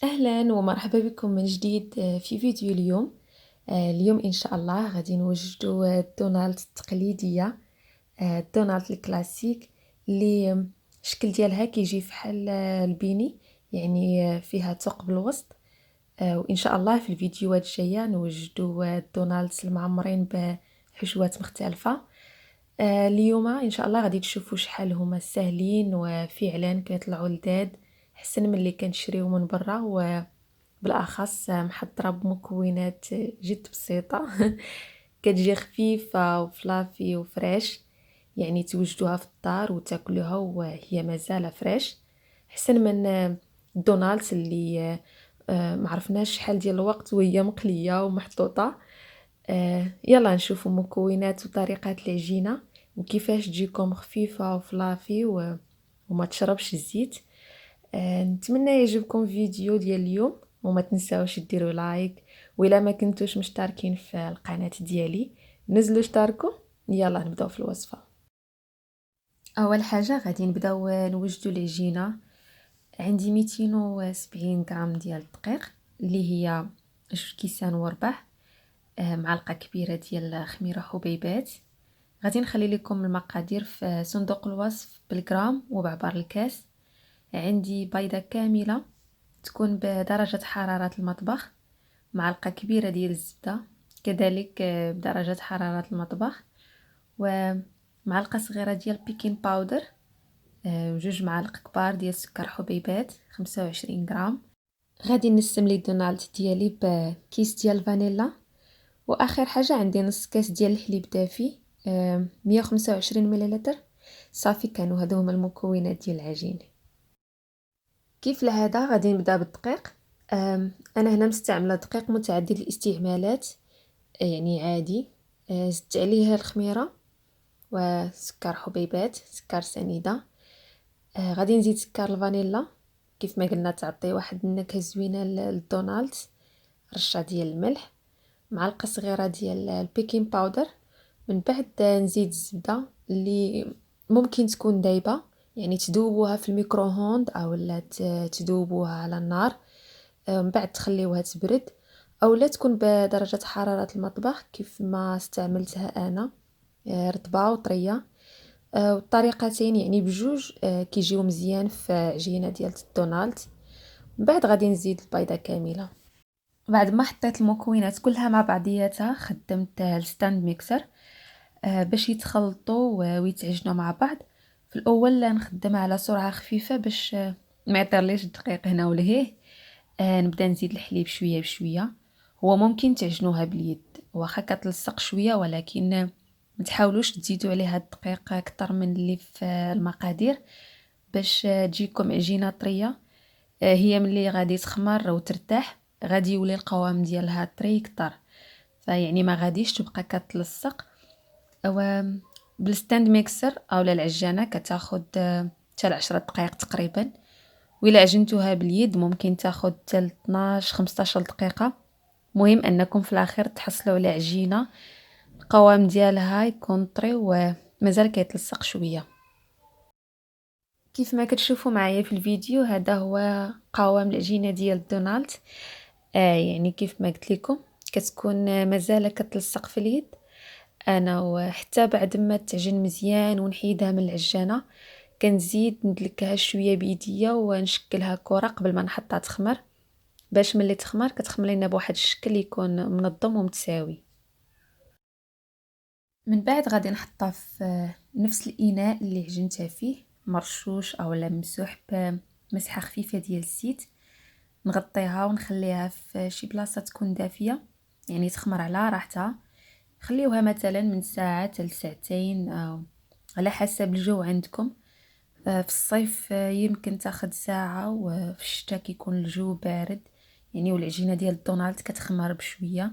أهلا ومرحبا بكم من جديد في فيديو اليوم. اليوم إن شاء الله غادي نوجدوا الدونالد التقليدية، الدونالد الكلاسيك اللي الشكل ديالها كيجي فحال البيني، يعني فيها ثقب الوسط. وإن شاء الله في الفيديوهات الجاية نوجدوا الدونالدز المعمرين بحشوات مختلفة. اليوم إن شاء الله غادي تشوفوا شحال هما ساهلين وفعلا كيطلعوا لذاذ أحسن من اللي كنشريو من برا، وبالأخص محضرة بمكونات جد بسيطة. كتجي خفيفة وفلافي وفريش، يعني توجدوها في الدار وتاكلوها وهي مازال فريش، احسن من الدونالدز اللي معرفناش شحال ديال الوقت وهي مقلية ومحطوطة. يلا نشوفوا مكونات وطريقة العجينة وكيفاش تجيكم خفيفة وفلافي وما تشربش الزيت. نتمنى يعجبكم فيديو ديال اليوم، وما تنساوش ديروا لايك، وإلا ما كنتوش مشتركين في القناة ديالي نزلوا اشتركوا. يلا نبداو في الوصفة. اول حاجة غادي نبداو نوجدوا العجينة. عندي 270 غرام ديال الدقيق اللي هي 2 كيسان وربع، معلقة كبيرة ديال خميرة حبيبات. غادي نخلي لكم المقادير في صندوق الوصف بالغرام وبعبار الكاس. عندي بيضة كاملة تكون بدرجة حرارة المطبخ، معلقة كبيرة ديال الزبدة كذلك بدرجة حرارة المطبخ، ومعلقة صغيرة ديال بيكين باودر، وجوج معالق كبار ديال سكر حبيبات 25 غرام. غادي نسم لي دونالد ديالي بكيس ديال الفانيلا، واخر حاجه عندي نص كاس ديال الحليب دافي 125 ملل. صافي كانوا هادو هما المكونات ديال العجين. كيف العاده غادي نبدا بالدقيق. انا هنا مستعمله دقيق متعدد الاستعمالات، يعني عادي. زدت عليه الخميره وسكر حبيبات، سكر سنيده. غادي نزيد سكر الفانيلا كيف ما قلنا تعطي واحد النكهه زوينه للدونالد. رشه ديال الملح، معلقه صغيره ديال البيكين باودر. من بعد نزيد الزبده اللي ممكن تكون دايبه، يعني تذوبوها في الميكروهوند او لا تذوبوها على النار. من بعد تخليوها تبرد او لا تكون بدرجه حراره المطبخ كيف ما استعملتها انا، رطبه وطريه. والطريقتين يعني بجوج كيجيو مزيان في عجينه ديال الدونالد. من بعد غادي نزيد البيضه كامله. بعد ما حطيت المكونات كلها مع بعضياتها خدمت الستاند ميكسر باش يتخلطوا ويتعجنوا مع بعض. في الاول نخدم على سرعه خفيفه باش ما يطيرليش الدقيق هنا ولهيه. نبدا نزيد الحليب شويه بشويه. هو ممكن تعجنوها باليد واخا كتلصق شويه، ولكن ما تحاولوش تزيدوا عليها الدقيق اكثر من اللي في المقادير باش تجيكم عجينه طريه. هي ملي غادي تخمر وترتاح غادي يولي القوام ديالها طري كتر، فيعني ما غاديش تبقى كتلصق. او بالستاند ميكسر اولا العجانه كتاخد حتى 10 دقائق تقريبا، وإلا عجنتوها باليد ممكن تاخد حتى 12 15 دقيقه. مهم انكم في الاخير تحصلوا على عجينه القوام ديالها يكون طري ومازال كيتلصق شويه. كيف ما كتشوفوا معايا في الفيديو هذا هو قوام العجينه ديال الدونالد. يعني كيف ما قلت لكم كتكون مازال كتلصق في اليد. انا وحتى بعد ما تعجن مزيان ونحيدها من العجانه كنزيد ندلكها شويه بيديا ونشكلها كره قبل ما نحطها تخمر، باش ملي تخمر كتخمر لنا بواحد الشكل يكون منظم ومتساوي. من بعد غادي نحطها في نفس الاناء اللي عجنتها فيه، مرشوش او ممسوح بمسحه خفيفه ديال الزيت. نغطيها ونخليها في شي بلاصه تكون دافيه، يعني تخمر على راحتها. خليوها مثلا من ساعه حتى لساعتين أو على حسب الجو عندكم. في الصيف يمكن تاخد ساعه، وفي الشتاء كيكون الجو بارد يعني والعجينه ديال الدونالد كتخمر بشويه،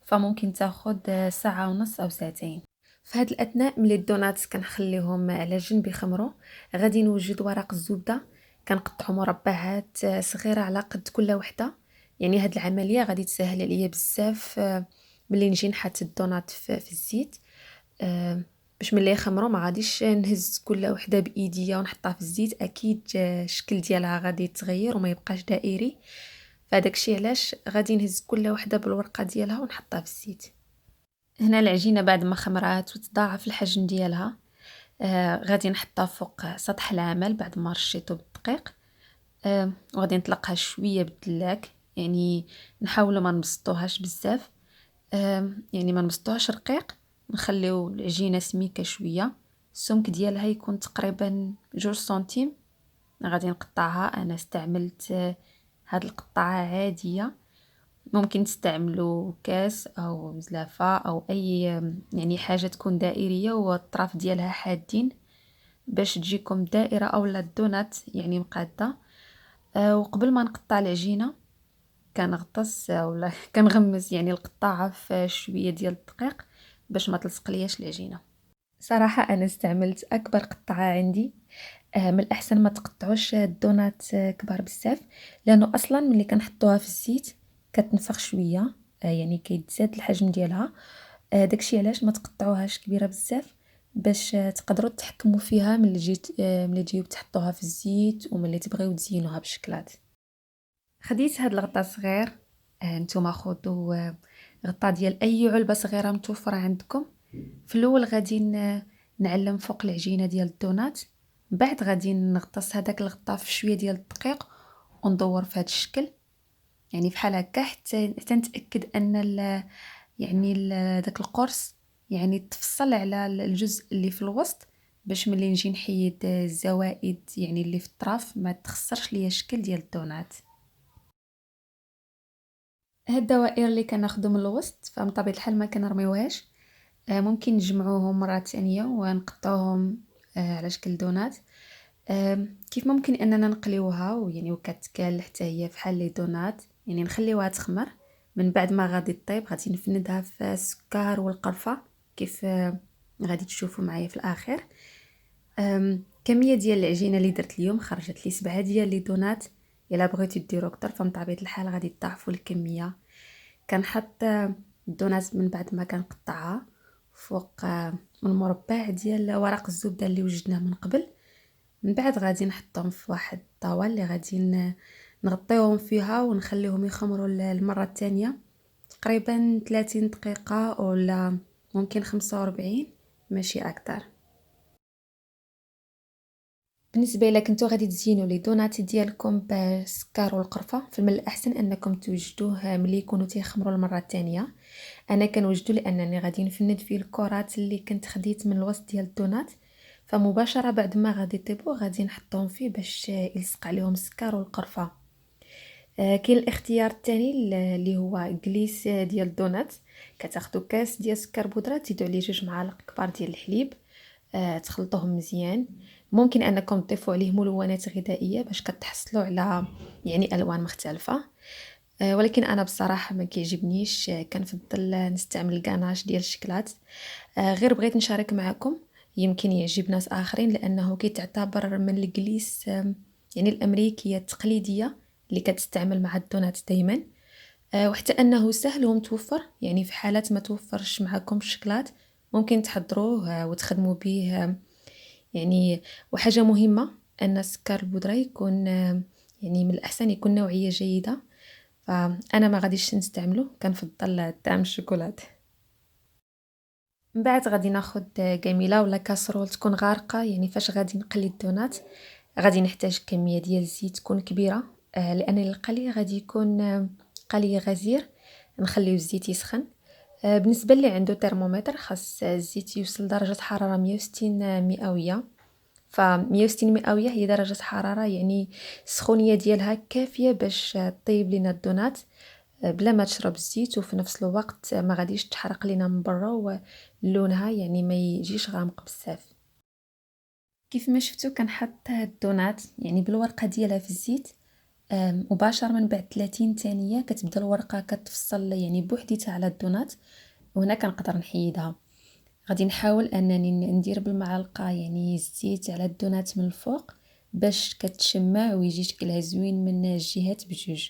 فممكن تاخد ساعه ونص او ساعتين. في هذا الاثناء ملي الدوناتس كنخليهم على جنب يخمروا غادي نوجد ورق الزبده. كنقطعو مربعات صغيره على قد كل وحده، يعني هاد العمليه غادي تسهل عليا بزاف ملي نجي نحط الدونات في الزيت. باش ملي يخمروا ما غاديش نهز كل وحده بايديا ونحطها في الزيت، اكيد الشكل ديالها غادي يتغير وما يبقاش دائري. فهداك الشيء علاش غادي نهز كل وحده بالورقه ديالها ونحطها في الزيت. هنا العجينه بعد ما خمرات وتضاعف الحجم ديالها، غادي نحطها فوق سطح العمل بعد ما رشيته بالدقيق. وغادي نطلقها شويه بالدلاك، يعني نحاولوا ما نبسطوهاش بزاف، يعني ما نبسطوهاش رقيق، نخليو العجينه سميكه شويه. السمك ديالها يكون تقريبا 2 سنتيم. غادي نقطعها، انا استعملت هاد القطعه عاديه، ممكن تستعملوا كاس او مزلفه او اي يعني حاجه تكون دائريه والطراف ديالها حادين باش تجيكم دائره اولا الدونات يعني مقاده. وقبل ما نقطع العجينه كنغطس ولا كنغمس يعني القطاعه في شويه ديال الدقيق باش ما تلصق لياش العجينه. صراحه انا استعملت اكبر قطعه عندي. من الاحسن ما تقطعوش الدونات كبار بزاف، لانه اصلا ملي كنحطوها في الزيت كتنفخ شويه، يعني كيتزاد الحجم ديالها. داكشي علاش ما تقطعوهاش كبيره بزاف باش تقدروا تحكموا فيها ملي تجيو تحطوها في الزيت وملي تبغيو تزينوها بشكلات. خديت هاد الغطاء صغير. نتوما خذوا غطاء ديال اي علبه صغيره متوفره عندكم. في الاول غادي نعلم فوق العجينه ديال الدونات، بعد غادي نغطس هذاك الغطاء في شويه ديال الدقيق وندور في هذا الشكل، يعني بحال هكا حتى نتاكد ان داك القرص يعني تفصل على الجزء اللي في الوسط، باش ملي نجي نحيد الزوائد يعني اللي في الطراف ما تخسرش ليا الشكل ديال الدونات. هاد الدوائر اللي كناخدو من الوسط فمن طبيعة الحال ما كنرميوهاش، ممكن نجمعوهم مرة تانية ونقطعوهم على شكل دونات. كيف ممكن اننا نقليوها ويعني وكتكال حتى هي بحال لي دونات، يعني نخليوها تخمر. من بعد ما غادي طيب غادي نفندها في السكر والقرفة كيف غادي تشوفوا معايا في الاخر. كمية ديال العجينة اللي درت اليوم خرجت لي 7 ديال لي دونات. الا بغيتو ديروا اكثر فمن طبيعة الحال غادي تضاعفوا الكمية. كنحط الدونات من بعد ما كنقطعها فوق المربع ديال ورق الزبدة اللي وجدناه من قبل. من بعد غادي نحطهم في واحد الطاوة اللي غادي نغطيهم فيها ونخليهم يخمروا المرة الثانية تقريبا 30 دقيقة ولا ممكن 45، ماشي اكثر. بالنسبه الا كنتو غادي تزينوا لي دونات ديالكم بالسكر والقرفه فمن الاحسن انكم توجدوه ملي يكونوا تيخمروا المره الثانيه. انا كنوجدو لانني غادي نفند فيه الكرات اللي كنت خديت من الوسط ديال الدونات، فمباشره بعد ما غادي يطيبوا غادي نحطهم فيه باش يلصق عليهم السكر والقرفه. كاين الاختيار الثاني اللي هو جليس ديال الدونات. كتاخدوا كاس ديال سكر بودره تزيدوا عليه 2 معالق كبار ديال الحليب، تخلطوهم مزيان. ممكن انكم تضيفوا عليه ملونات غذائيه باش كتحصلوا على يعني الوان مختلفه، ولكن انا بصراحه ما كيعجبنيش. كنفضل نستعمل الكاناش ديال الشكلاط. غير بغيت نشارك معكم، يمكن يعجب ناس اخرين لانه كيتعتبر من الجليس يعني الامريكيه التقليديه اللي كتستعمل مع الدونات دائما. وحتى انه سهل ومتوفر، يعني في حالات ما توفرش معكم الشكلاط ممكن تحضروه وتخدموا به يعني. وحاجه مهمه ان السكر البودره يكون يعني من الاحسن يكون نوعيه جيده، فانا ما غاديش نستعمله، كنفضل طعم الشوكولات. من بعد غادي ناخذ جميله ولا كاسرول تكون غارقه، يعني فاش غادي نقلي الدونات غادي نحتاج كميه ديال الزيت تكون كبيره، لان القلي غادي يكون قلي غزير. نخليو الزيت يسخن. بالنسبه اللي عنده ترمومتر خاص الزيت يوصل درجه حراره 160 مئويه. ف 160 مئويه هي درجه حراره يعني السخونيه ديالها كافيه باش طيب لينا الدونات بلا ما تشرب الزيت، وفي نفس الوقت ما غاديش تحرق لينا من برا ولونها يعني ما يجيش غامق بزاف. كيف ما شفتوا كنحط الدونات يعني بالورقه ديالها في الزيت. مباشره من بعد 30 ثانيه كتبدا الورقه كتفصل يعني بوحديتها على الدونات، وهنا كنقدر نحيدها. غادي نحاول انني ندير بالمعلقه يعني الزيت على الدونات من الفوق باش كتشمع ويجي شكلها زوين من الجهات بجوج.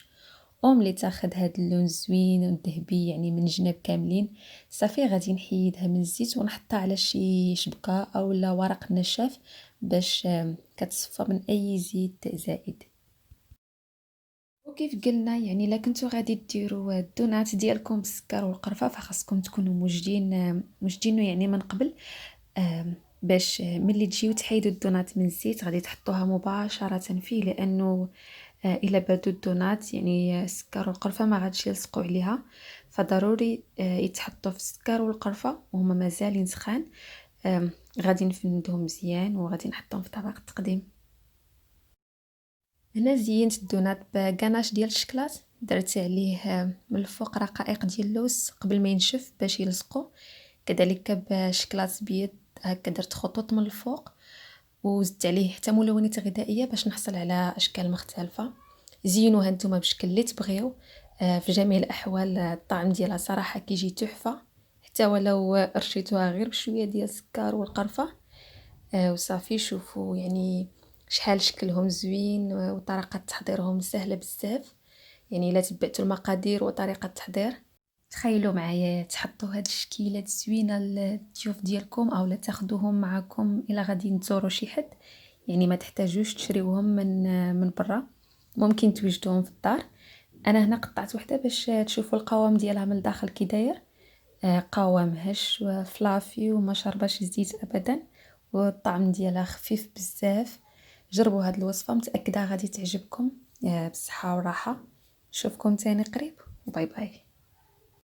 وملي تاخد هاد اللون الزوين والذهبي يعني من جناب كاملين صافي غادي نحيدها من الزيت ونحطها على شي شبكه اولا ورق نشاف باش كتصفى من اي زيت زائد. وكيف قلنا يعني الا كنتو غادي ديروا الدونات ديالكم بالسكر والقرفه فخاصكم تكونوا موجدينه يعني من قبل، باش ملي تجيو تحيدوا الدونات من الزيت غادي تحطوها مباشره فيه، لانه الا بردوا الدونات يعني السكر والقرفه ما غاديش يلصقوا عليها، فضروري يتحطوا في السكر والقرفه وهما مازالين سخان. غادي نفندهم مزيان وغادي نحطهم في طبق التقديم. هنا زينت الدونات بكناش ديال الشكلاط، درت عليه من الفوق رقائق ديال اللوز قبل ما ينشف باش يلصقوا، كذلك بشكلاط بيض هكا درت خطوط من الفوق، وزدت عليه حتى ملونات غذائيه باش نحصل على اشكال مختلفه. زينوها نتوما بالشكل اللي تبغيو. في جميع الاحوال الطعم ديالها صراحه كيجي تحفه، حتى ولو رشيتوها غير بشويه ديال السكر والقرفه. وصافي شوفوا يعني شحال شكلهم زوين وطريقه تحضيرهم سهله بزاف. يعني الا تبعتوا المقادير وطريقه التحضير تخيلوا معايا تحطوا هاد الشكيلات زوينه للضيوف ديالكم او لا تاخذوهم معكم الا غادي تزوروا شي حد، يعني ما تحتاجوش تشريوهم من برا، ممكن توجدوهم في الدار. انا هنا قطعت وحده باش تشوفوا القوام ديالها من الداخل كي داير. قوام هش وفلافي وما شربش زيت ابدا، والطعم ديالها خفيف بزاف. جربوا هاد الوصفه متاكده غادي تعجبكم. بالصحه والراحه، نشوفكم تاني قريب. باي باي.